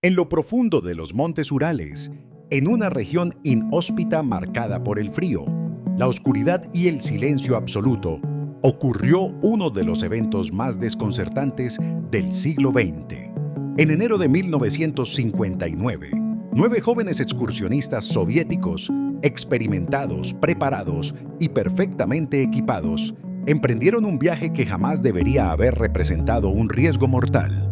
En lo profundo de los montes Urales, en una región inhóspita marcada por el frío, la oscuridad y el silencio absoluto, ocurrió uno de los eventos más desconcertantes del siglo XX. En enero de 1959, 9 jóvenes excursionistas soviéticos, experimentados, preparados y perfectamente equipados, emprendieron un viaje que jamás debería haber representado un riesgo mortal.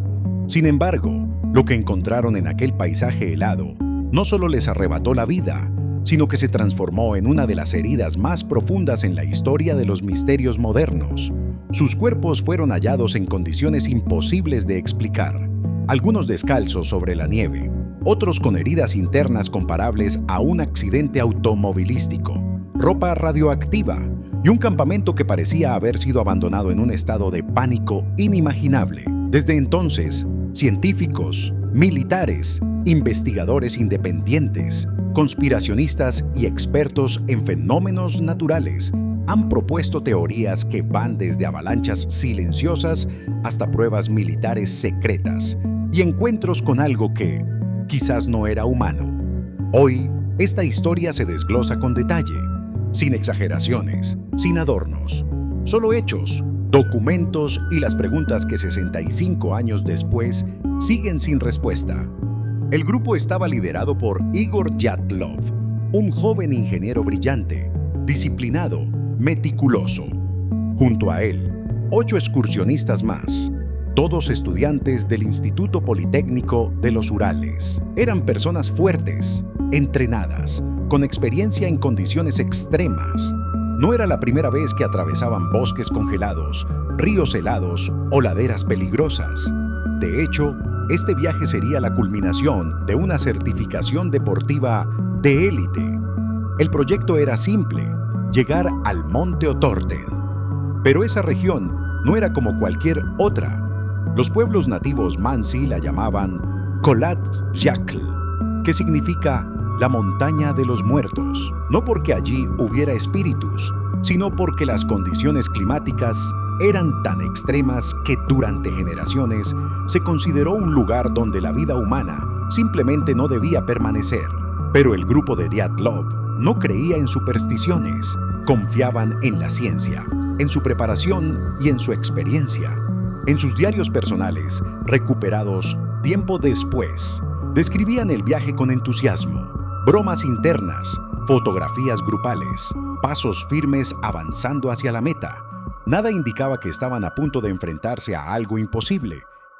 Sin embargo, lo que encontraron en aquel paisaje helado no solo les arrebató la vida, sino que se transformó en una de las heridas más profundas en la historia de los misterios modernos. Sus cuerpos fueron hallados en condiciones imposibles de explicar, algunos descalzos sobre la nieve, otros con heridas internas comparables a un accidente automovilístico, ropa radioactiva y un campamento que parecía haber sido abandonado en un estado de pánico inimaginable. Desde entonces, científicos, militares, investigadores independientes, conspiracionistas y expertos en fenómenos naturales han propuesto teorías que van desde avalanchas silenciosas hasta pruebas militares secretas y encuentros con algo que quizás no era humano. Hoy, esta historia se desglosa con detalle, sin exageraciones, sin adornos, solo hechos, documentos y las preguntas que 65 años después siguen sin respuesta. El grupo estaba liderado por Igor Dyatlov, un joven ingeniero brillante, disciplinado, meticuloso. Junto a él, 8 excursionistas más, todos estudiantes del Instituto Politécnico de los Urales. Eran personas fuertes, entrenadas, con experiencia en condiciones extremas. No era la primera vez que atravesaban bosques congelados, ríos helados o laderas peligrosas. De hecho, este viaje sería la culminación de una certificación deportiva de élite. El proyecto era simple: llegar al Monte Otorten. Pero esa región no era como cualquier otra. Los pueblos nativos Mansi la llamaban Kholat Syakhl, que significa la montaña de los muertos, no porque allí hubiera espíritus, sino porque las condiciones climáticas eran tan extremas que durante generaciones se consideró un lugar donde la vida humana simplemente no debía permanecer. Pero el grupo de Dyatlov no creía en supersticiones, confiaban en la ciencia, en su preparación y en su experiencia. En sus diarios personales, recuperados tiempo después, describían el viaje con entusiasmo, bromas internas, fotografías grupales, pasos firmes avanzando hacia la meta. Nada indicaba que estaban a punto de enfrentarse a algo imposible.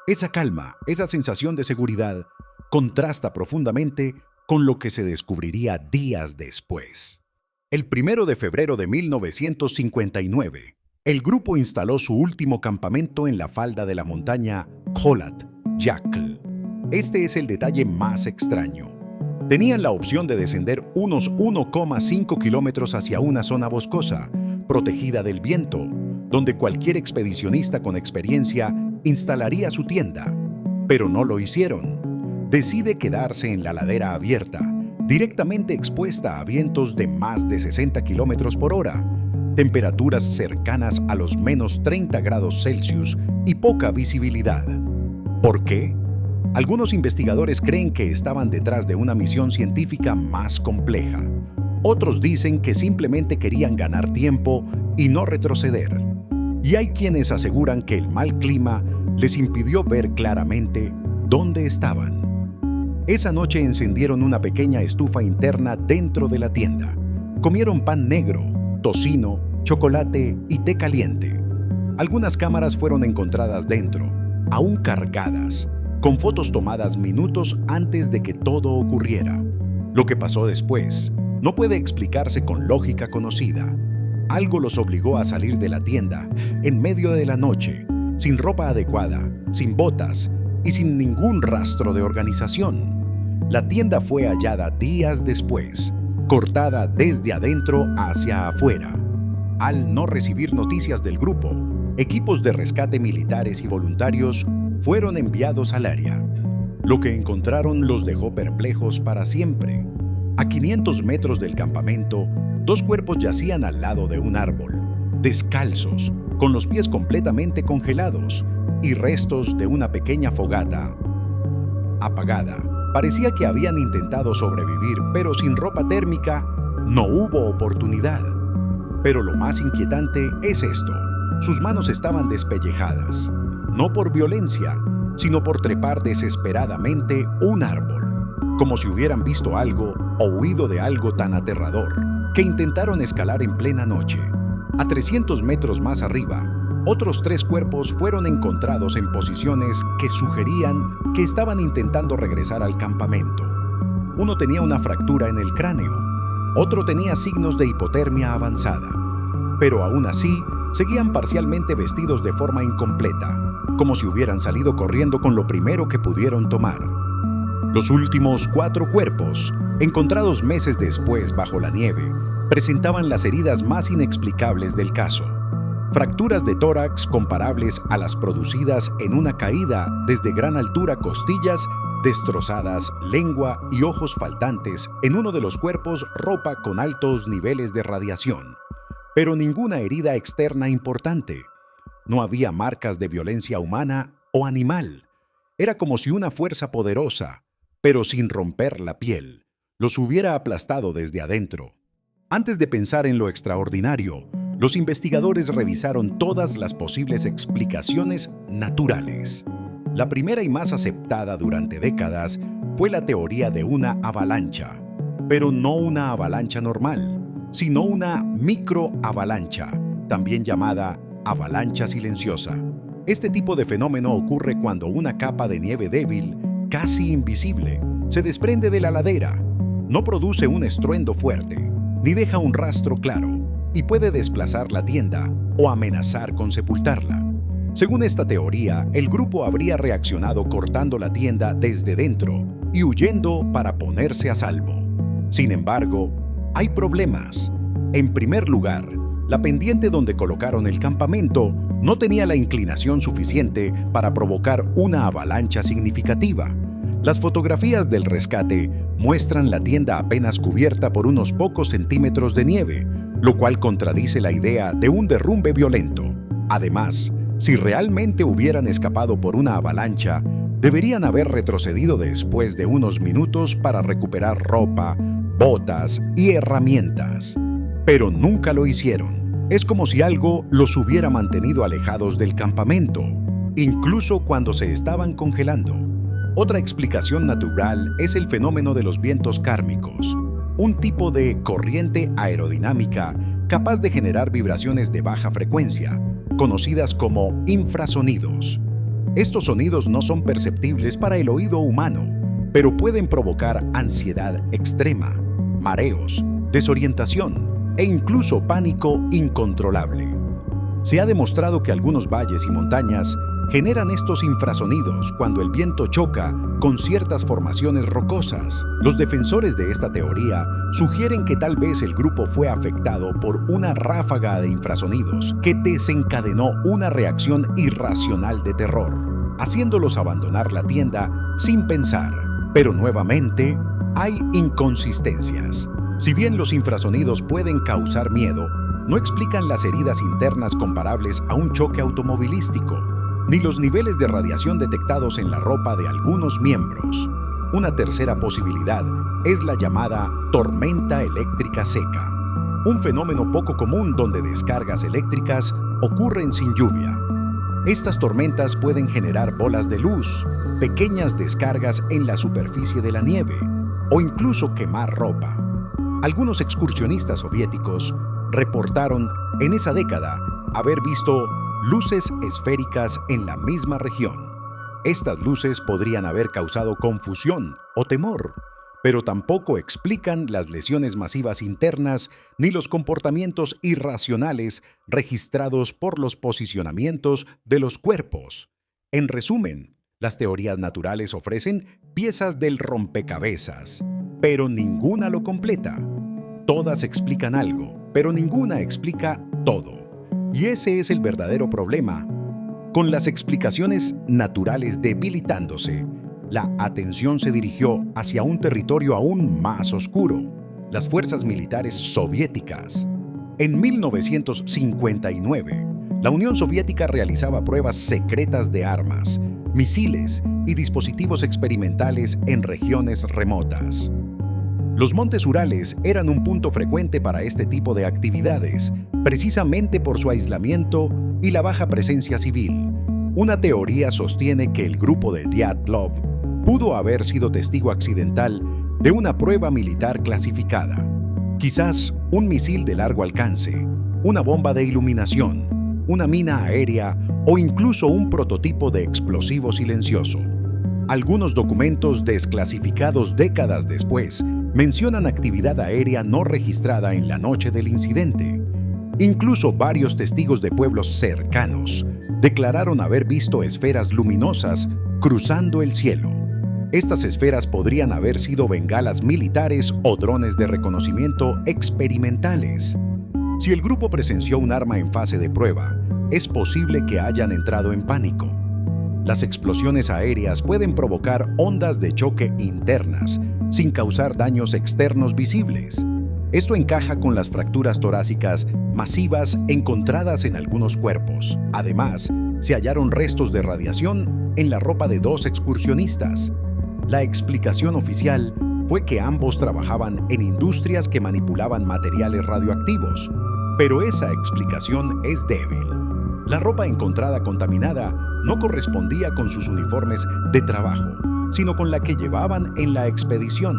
Esa calma, esa sensación de seguridad, contrasta profundamente con lo que se descubriría días después. El 1 de febrero de 1959, el grupo instaló su último campamento en la falda de la montaña Kholat Syakhl. Este es el detalle más extraño. Tenían la opción de descender unos 1,5 kilómetros hacia una zona boscosa, protegida del viento, donde cualquier expedicionista con experiencia instalaría su tienda, pero no lo hicieron. Decide quedarse en la ladera abierta, directamente expuesta a vientos de más de 60 kilómetros por hora, temperaturas cercanas a los menos 30 grados Celsius y poca visibilidad. ¿Por qué? Algunos investigadores creen que estaban detrás de una misión científica más compleja. Otros dicen que simplemente querían ganar tiempo y no retroceder. Y hay quienes aseguran que el mal clima les impidió ver claramente dónde estaban. Esa noche encendieron una pequeña estufa interna dentro de la tienda. Comieron pan negro, tocino, chocolate y té caliente. Algunas cámaras fueron encontradas dentro, aún cargadas, con fotos tomadas minutos antes de que todo ocurriera. Lo que pasó después no puede explicarse con lógica conocida. Algo los obligó a salir de la tienda en medio de la noche, sin ropa adecuada, sin botas y sin ningún rastro de organización. La tienda fue hallada días después, cortada desde adentro hacia afuera. Al no recibir noticias del grupo, equipos de rescate militares y voluntarios fueron enviados al área. Lo que encontraron los dejó perplejos para siempre. A 500 metros del campamento, 2 cuerpos yacían al lado de un árbol, descalzos, con los pies completamente congelados y restos de una pequeña fogata. apagada. Parecía que habían intentado sobrevivir, pero sin ropa térmica no hubo oportunidad. Pero lo más inquietante es esto: sus manos estaban despellejadas, no por violencia, sino por trepar desesperadamente un árbol, como si hubieran visto algo o huido de algo tan aterrador, que intentaron escalar en plena noche. A 300 metros más arriba, otros 3 cuerpos fueron encontrados en posiciones que sugerían que estaban intentando regresar al campamento. Uno tenía una fractura en el cráneo, otro tenía signos de hipotermia avanzada, pero aún así seguían parcialmente vestidos de forma incompleta, como si hubieran salido corriendo con lo primero que pudieron tomar. Los últimos 4 cuerpos, encontrados meses después bajo la nieve, presentaban las heridas más inexplicables del caso. Fracturas de tórax comparables a las producidas en una caída desde gran altura, costillas destrozadas, lengua y ojos faltantes, en uno de los cuerpos ropa con altos niveles de radiación. Pero ninguna herida externa importante. No había marcas de violencia humana o animal. Era como si una fuerza poderosa, pero sin romper la piel, los hubiera aplastado desde adentro. Antes de pensar en lo extraordinario, los investigadores revisaron todas las posibles explicaciones naturales. La primera y más aceptada durante décadas fue la teoría de una avalancha, pero no una avalancha normal, sino una microavalancha, también llamada avalancha silenciosa. Este tipo de fenómeno ocurre cuando una capa de nieve débil, casi invisible, se desprende de la ladera. No produce un estruendo fuerte, ni deja un rastro claro, y puede desplazar la tienda o amenazar con sepultarla. Según esta teoría, el grupo habría reaccionado cortando la tienda desde dentro y huyendo para ponerse a salvo. Sin embargo, hay problemas. En primer lugar, la pendiente donde colocaron el campamento no tenía la inclinación suficiente para provocar una avalancha significativa. Las fotografías del rescate muestran la tienda apenas cubierta por unos pocos centímetros de nieve, lo cual contradice la idea de un derrumbe violento. Además, si realmente hubieran escapado por una avalancha, deberían haber retrocedido después de unos minutos para recuperar ropa, botas y herramientas. Pero nunca lo hicieron. Es como si algo los hubiera mantenido alejados del campamento, incluso cuando se estaban congelando. Otra explicación natural es el fenómeno de los vientos kármicos, un tipo de corriente aerodinámica capaz de generar vibraciones de baja frecuencia, conocidas como infrasonidos. Estos sonidos no son perceptibles para el oído humano, pero pueden provocar ansiedad extrema, mareos, desorientación e incluso pánico incontrolable. Se ha demostrado que algunos valles y montañas generan estos infrasonidos cuando el viento choca con ciertas formaciones rocosas. Los defensores de esta teoría sugieren que tal vez el grupo fue afectado por una ráfaga de infrasonidos que desencadenó una reacción irracional de terror, haciéndolos abandonar la tienda sin pensar. Pero nuevamente, hay inconsistencias. Si bien los infrasonidos pueden causar miedo, no explican las heridas internas comparables a un choque automovilístico, ni los niveles de radiación detectados en la ropa de algunos miembros. Una tercera posibilidad es la llamada tormenta eléctrica seca, un fenómeno poco común donde descargas eléctricas ocurren sin lluvia. Estas tormentas pueden generar bolas de luz, pequeñas descargas en la superficie de la nieve o incluso quemar ropa. Algunos excursionistas soviéticos reportaron en esa década haber visto luces esféricas en la misma región. Estas luces podrían haber causado confusión o temor, pero tampoco explican las lesiones masivas internas ni los comportamientos irracionales registrados por los posicionamientos de los cuerpos. En resumen, las teorías naturales ofrecen piezas del rompecabezas, pero ninguna lo completa. Todas explican algo, pero ninguna explica todo. Y ese es el verdadero problema. Con las explicaciones naturales debilitándose, la atención se dirigió hacia un territorio aún más oscuro: las fuerzas militares soviéticas. En 1959, la Unión Soviética realizaba pruebas secretas de armas, misiles y dispositivos experimentales en regiones remotas. Los Montes Urales eran un punto frecuente para este tipo de actividades, precisamente por su aislamiento y la baja presencia civil. Una teoría sostiene que el grupo de Dyatlov pudo haber sido testigo accidental de una prueba militar clasificada. Quizás un misil de largo alcance, una bomba de iluminación, una mina aérea o incluso un prototipo de explosivo silencioso. Algunos documentos desclasificados décadas después mencionan actividad aérea no registrada en la noche del incidente. Incluso varios testigos de pueblos cercanos declararon haber visto esferas luminosas cruzando el cielo. Estas esferas podrían haber sido bengalas militares o drones de reconocimiento experimentales. Si el grupo presenció un arma en fase de prueba, es posible que hayan entrado en pánico. Las explosiones aéreas pueden provocar ondas de choque internas, sin causar daños externos visibles. Esto encaja con las fracturas torácicas masivas encontradas en algunos cuerpos. Además, se hallaron restos de radiación en la ropa de 2 excursionistas. La explicación oficial fue que ambos trabajaban en industrias que manipulaban materiales radioactivos, pero esa explicación es débil. La ropa encontrada contaminada no correspondía con sus uniformes de trabajo, sino con la que llevaban en la expedición.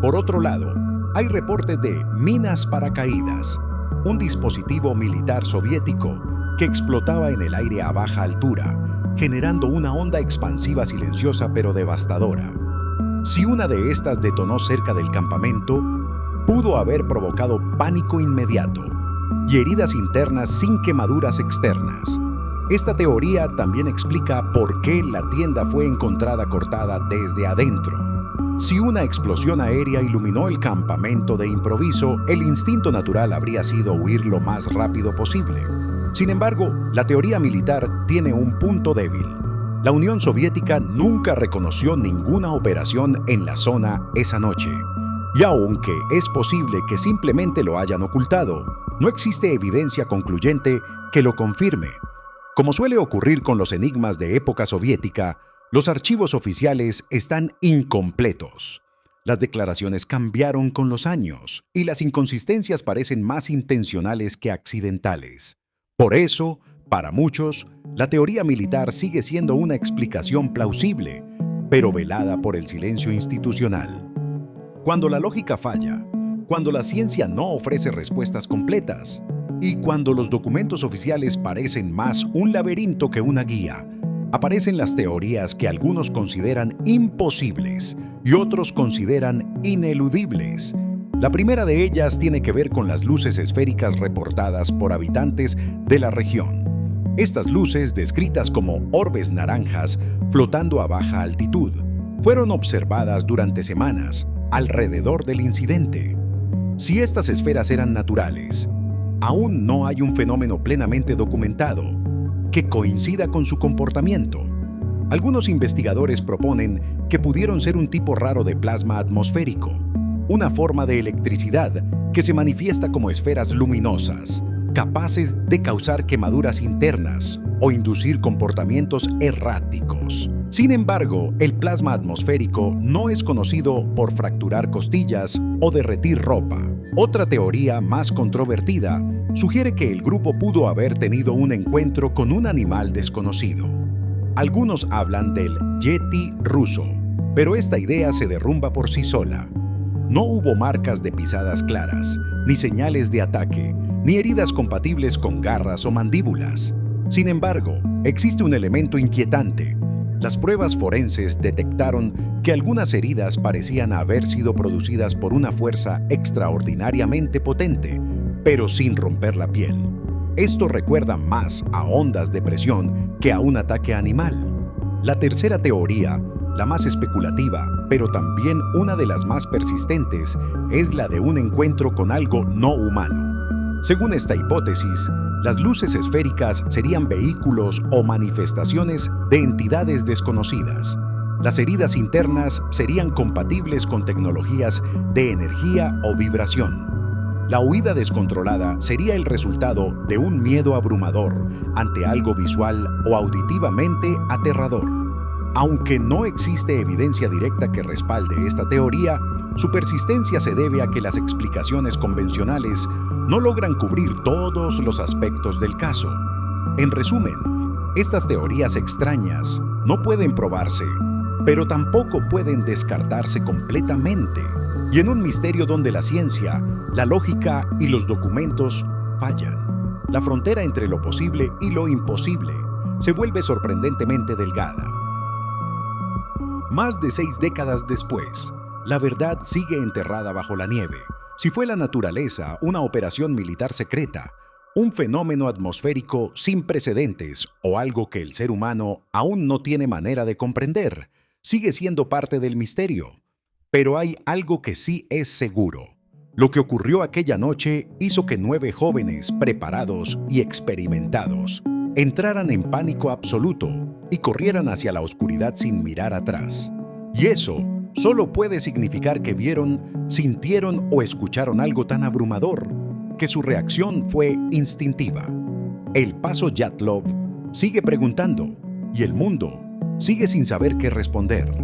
Por otro lado, hay reportes de minas paracaídas, un dispositivo militar soviético que explotaba en el aire a baja altura, generando una onda expansiva silenciosa pero devastadora. Si una de estas detonó cerca del campamento, pudo haber provocado pánico inmediato y heridas internas sin quemaduras externas. Esta teoría también explica por qué la tienda fue encontrada cortada desde adentro. Si una explosión aérea iluminó el campamento de improviso, el instinto natural habría sido huir lo más rápido posible. Sin embargo, la teoría militar tiene un punto débil. La Unión Soviética nunca reconoció ninguna operación en la zona esa noche. Y aunque es posible que simplemente lo hayan ocultado, no existe evidencia concluyente que lo confirme. Como suele ocurrir con los enigmas de época soviética, los archivos oficiales están incompletos. Las declaraciones cambiaron con los años y las inconsistencias parecen más intencionales que accidentales. Por eso, para muchos, la teoría militar sigue siendo una explicación plausible, pero velada por el silencio institucional. Cuando la lógica falla, cuando la ciencia no ofrece respuestas completas, y cuando los documentos oficiales parecen más un laberinto que una guía, aparecen las teorías que algunos consideran imposibles y otros consideran ineludibles. La primera de ellas tiene que ver con las luces esféricas reportadas por habitantes de la región. Estas luces, descritas como orbes naranjas flotando a baja altitud, fueron observadas durante semanas alrededor del incidente. Si estas esferas eran naturales, aún no hay un fenómeno plenamente documentado que coincida con su comportamiento. Algunos investigadores proponen que pudieron ser un tipo raro de plasma atmosférico, una forma de electricidad que se manifiesta como esferas luminosas, capaces de causar quemaduras internas o inducir comportamientos erráticos. Sin embargo, el plasma atmosférico no es conocido por fracturar costillas o derretir ropa. Otra teoría más controvertida sugiere que el grupo pudo haber tenido un encuentro con un animal desconocido. Algunos hablan del Yeti ruso, pero esta idea se derrumba por sí sola. No hubo marcas de pisadas claras, ni señales de ataque, ni heridas compatibles con garras o mandíbulas. Sin embargo, existe un elemento inquietante. Las pruebas forenses detectaron que algunas heridas parecían haber sido producidas por una fuerza extraordinariamente potente, pero sin romper la piel. Esto recuerda más a ondas de presión que a un ataque animal. La tercera teoría, la más especulativa, pero también una de las más persistentes, es la de un encuentro con algo no humano. Según esta hipótesis, las luces esféricas serían vehículos o manifestaciones de entidades desconocidas. Las heridas internas serían compatibles con tecnologías de energía o vibración. La huida descontrolada sería el resultado de un miedo abrumador ante algo visual o auditivamente aterrador. Aunque no existe evidencia directa que respalde esta teoría, su persistencia se debe a que las explicaciones convencionales no logran cubrir todos los aspectos del caso. En resumen, estas teorías extrañas no pueden probarse, pero tampoco pueden descartarse completamente. Y en un misterio donde la ciencia, la lógica y los documentos fallan, la frontera entre lo posible y lo imposible se vuelve sorprendentemente delgada. Más de 6 décadas después, la verdad sigue enterrada bajo la nieve. Si fue la naturaleza, una operación militar secreta, un fenómeno atmosférico sin precedentes o algo que el ser humano aún no tiene manera de comprender, sigue siendo parte del misterio. Pero hay algo que sí es seguro. Lo que ocurrió aquella noche hizo que 9 jóvenes preparados y experimentados entraran en pánico absoluto y corrieran hacia la oscuridad sin mirar atrás. Y eso solo puede significar que vieron, sintieron o escucharon algo tan abrumador que su reacción fue instintiva. El Paso Dyatlov sigue preguntando y el mundo sigue sin saber qué responder.